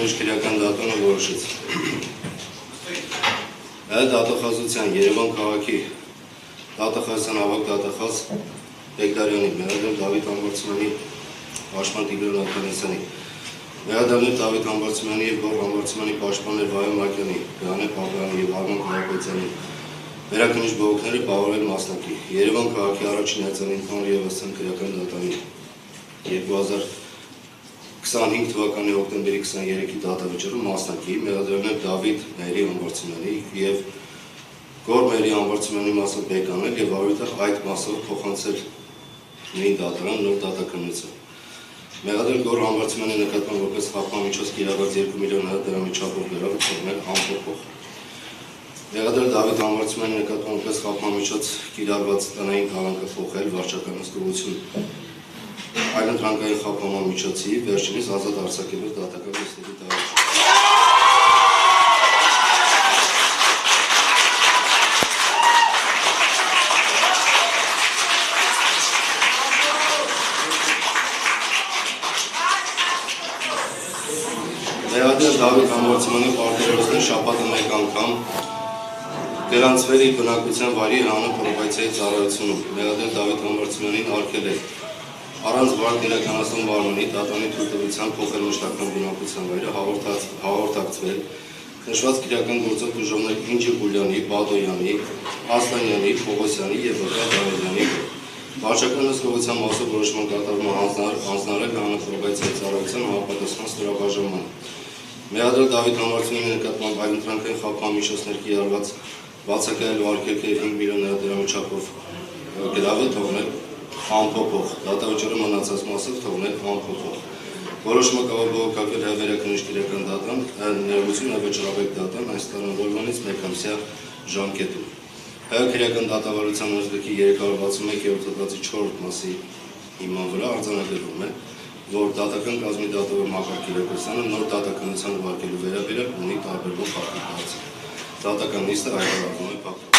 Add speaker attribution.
Speaker 1: վերակնիշ դատանը որոշեց դատախազության Երևան քաղաքի դատախազության ավագ դատախազ Բեգդարյանի, Մեղադեմ Դավիթ Համբարձումյանի պաշտպան Տիգրան Աթանասյանի, Մեղադեմ Դավիթ Համբարձումյանի և Գոռ Համբարձումյանի պաշտպաններ Վահե Մարկյանի, Գրանե Պապայանի և Արման Կարապետյանի վերակնիշ բողոքները բավարարել մասնակի Երևան քաղաքի առաջին հայցանին ընդհանուր և ըստ քրեական դատանի 2025 թվականի հոկտեմբերի 23-ի դատավճռում մասնակի Մեղադրյալ Դավիթ Մերի Համբարձումյանի և Գոռ Մերի Համբարձումյանի մասով բեկանել և առույթը այդ մասով փոխանցել նույն դատարան նոր դատականություն։ Մեղադրյալ Գոռ Համբարձումյանի նկատմամբ որպես խաբկանմիջոց կիրառված 2 միլիոն դրամի չափով գրավը թողնել անփոփոխ։ Մեղադրյալ Դավիթ Համբարձումյանի նկատմամբ որպես խաբկանմիջոց կիրառված տնային քանակը փոխել վարչական հսկողություն այլընտրանքային խաբկանման միջոցի վերջինիս ազատ արձակելով դատական նիստերի տարածքում։ Մեղադրյալ Դավիթ Համբարձումյանի պարտներոցն շաբաթը մեկ անգամ գրանցվել իր բնակության վայրի հանրային պրոբացիայի ծառայությունում Մեղադրյալ Դավիթ Համբարձումյանին արգելել առանց վարկ իրականացնում Վարմանի դատանի թույլտվությամբ փոխել մշտական բնակության վայրը հաղորդակցվել նշված քրեական գործով դժողներ Ինջի Գուլյանի, Բադոյանի, Ասլանյանի, Պողոսյանի և Վրգա Դավիթյանի վարչական հսկողության մասով որոշման կատարումը հանձնարարել հանրային պրոբացիայի ծառայության համապատասխան ստորաբաժանման։ Մեղադրյալ Դավիթ Համբարձումյանի նկատմամբ այլընտրանքային խաբկանմիջոցներ կիրառված բացակայել վարկերքը և 5 միլիոն դրամի չափով գրավը թողնել անփոփոխ, դատավճռի մնացած մասով թողնել անփոփոխ։ Որոշումը կարող բողոքակվել հայ վերակնիշ քրեական դատան, ներողություն հայ վճռաբեկ դատան այս տարանավորումից մեկամսյա ժամկետում։ Հայ քրեական դատավարության օրենսգրքի 361-րդ հոդվածի 4-րդ մասի հիման վրա արձանագրվում է, որ դատական կազմի դատավոր Մակար Կիրակոսյանը նոր դատականության ուղարկելու վերաբերյալ ունի տարբերվող հատկություններ։ Դատական նիստը հայտարարվում է փակված։